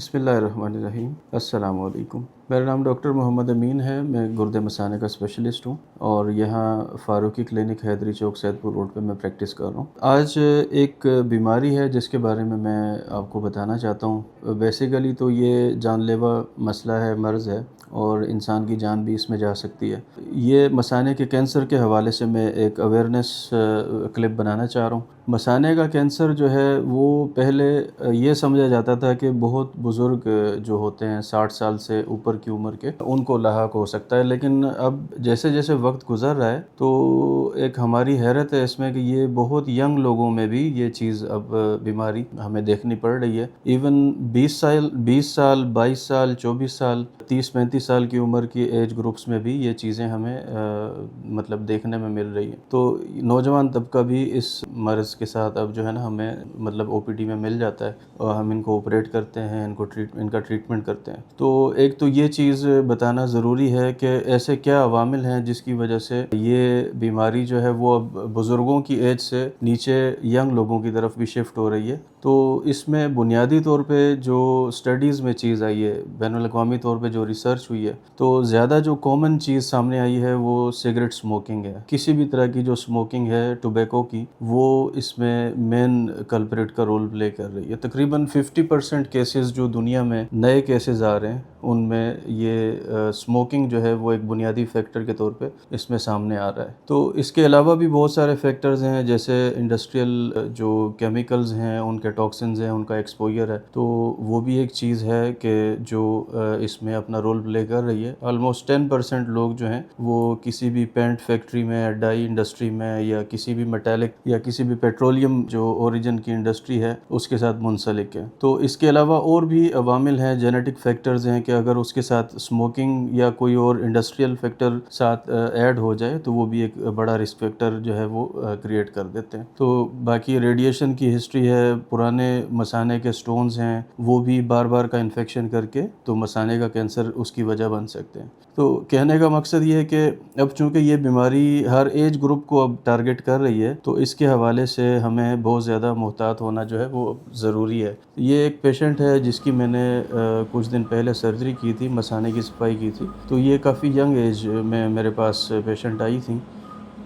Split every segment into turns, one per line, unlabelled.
बिस्मिल्लाहिर्रहमानिर्रहीम। अस्सलाम वालेकुम। मेरा नाम डॉक्टर मोहम्मद अमीन है। मैं गुर्दे मसाने का स्पेशलिस्ट हूँ और यहाँ फ़ारूकी क्लिनिक हैदरी चौक सैदपुर रोड पे मैं प्रैक्टिस कर रहा हूँ। आज एक बीमारी है जिसके बारे में मैं आपको बताना चाहता हूँ। बेसिकली तो ये जानलेवा मसला है, मर्ज़ है और इंसान की जान भी इसमें जा सकती है। ये मसाने के कैंसर के हवाले से मैं एक अवेयरनेस क्लिप बनाना चाह रहा हूँ। मसाने का कैंसर जो है वो पहले ये समझा जाता था कि बहुत बुज़ुर्ग जो होते हैं 60 साल से ऊपर की उम्र के, उनको लाहक हो सकता है, लेकिन अब जैसे जैसे वक्त गुज़र रहा है तो एक हमारी हैरत है इसमें कि ये बहुत यंग लोगों में भी ये चीज़ अब बीमारी हमें देखनी पड़ रही है। इवन 20 साल 22 साल 24 साल 30-35 साल की उम्र की एज ग्रुप्स में भी ये चीज़ें हमें मतलब देखने में मिल रही हैं। तो नौजवान तबका भी इस मर्ज़ के साथ अब जो है ना हमें मतलब ओपीडी में मिल जाता है और हम इनको ऑपरेट करते हैं, इनका ट्रीटमेंट करते हैं। तो एक तो ये चीज़ बताना ज़रूरी है कि ऐसे क्या अवामिल हैं जिसकी वजह से ये बीमारी जो है वो अब बुज़ुर्गों की एज से नीचे यंग लोगों की तरफ भी शिफ्ट हो रही है। तो इसमें बुनियादी तौर पे जो स्टडीज़ में चीज़ आई है, बैनुल अक़वामी तौर पे जो रिसर्च हुई है, तो ज़्यादा जो कॉमन चीज़ सामने आई है वो सिगरेट स्मोकिंग है। किसी भी तरह की जो स्मोकिंग है टोबैको की, वो इसमें मेन कल्प्रिट का रोल प्ले कर रही है। तकरीबन 50% केसेस जो दुनिया में नए केसेस आ रहे हैं उनमें ये स्मोकिंग जो है वो एक बुनियादी फैक्टर के तौर पे इसमें सामने आ रहा है। तो इसके अलावा भी बहुत सारे फैक्टर्स हैं, जैसे इंडस्ट्रियल जो केमिकल्स हैं, उनके टॉक्सिन्स हैं, उनका एक्सपोजर है, तो वो भी एक चीज़ है कि जो इसमें अपना रोल प्ले कर रही है। ऑलमोस्ट 10% लोग जो हैं वो किसी भी पेंट फैक्ट्री में, डाई इंडस्ट्री में या किसी भी मेटालिक या किसी भी पेट्रोलियम जो ओरिजिन की इंडस्ट्री है उसके साथ मुंसलिक है। तो इसके अलावा और भी अवामिल हैं, जेनेटिक फैक्टर्स हैं कि अगर उसके साथ स्मोकिंग या कोई और इंडस्ट्रियल फैक्टर साथ ऐड हो जाए तो वो भी एक बड़ा रिस्क फैक्टर जो है वो क्रिएट कर देते हैं। तो बाकी रेडिएशन की हिस्ट्री है, पुराने मसाने के स्टोन्स हैं, वो भी बार बार का इन्फेक्शन करके तो मसाने का कैंसर उसकी वजह बन सकते हैं। तो कहने का मकसद ये है कि अब चूँकि ये बीमारी हर एज ग्रुप को अब टारगेट कर रही है तो इसके हवाले से हमें बहुत ज़्यादा मुहतात होना जो है वो ज़रूरी है। ये एक पेशेंट है जिसकी मैंने कुछ दिन पहले सर्जरी की थी, मसाने की सफाई की थी। तो ये काफ़ी यंग एज में मेरे पास पेशेंट आई थी।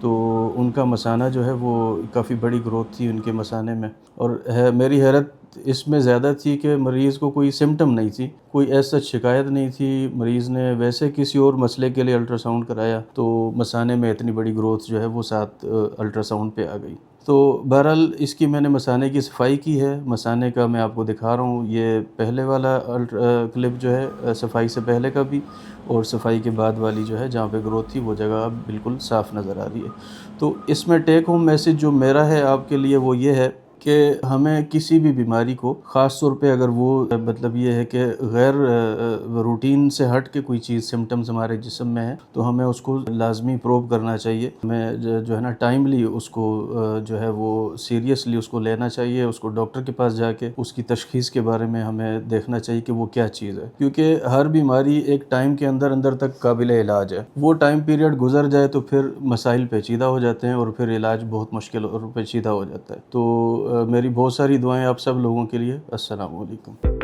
तो उनका मसाना जो है वो काफ़ी बड़ी ग्रोथ थी उनके मसाने में, और मेरी हैरत इसमें ज़्यादा थी कि मरीज़ को कोई सिम्टम नहीं थी, कोई ऐसा शिकायत नहीं थी। मरीज़ ने वैसे किसी और मसले के लिए अल्ट्रासाउंड कराया तो मसाने में इतनी बड़ी ग्रोथ जो है वो साथ अल्ट्रासाउंड पे आ गई। तो बहरहाल इसकी मैंने मसाने की सफाई की है। मसाने का मैं आपको दिखा रहा हूँ, ये पहले वाला क्लिप जो है सफाई से पहले का भी, और सफाई के बाद वाली जो है जहाँ पे ग्रोथ थी वो जगह अब बिल्कुल साफ़ नज़र आ रही है। तो इसमें टेक होम मैसेज जो मेरा है आपके लिए वो ये है कि हमें किसी भी बीमारी को, ख़ास तौर पे अगर वो मतलब ये है कि गैर रूटीन से हट के कोई चीज़ सिम्टम्स हमारे जिस्म में है, तो हमें उसको लाजमी प्रोब करना चाहिए। हमें जो है ना टाइमली उसको जो है वो सीरियसली उसको लेना चाहिए। उसको डॉक्टर के पास जाके उसकी तशख़ीस के बारे में हमें देखना चाहिए कि वो क्या चीज़ है, क्योंकि हर बीमारी एक टाइम के अंदर अंदर तक काबिल इलाज है। वो टाइम पीरियड गुजर जाए तो फिर मसाइल पेचीदा हो जाते हैं और फिर इलाज बहुत मुश्किल और पेचीदा हो जाता है। तो मेरी बहुत सारी दुआएं आप सब लोगों के लिए। अस्सलाम वालेकुम।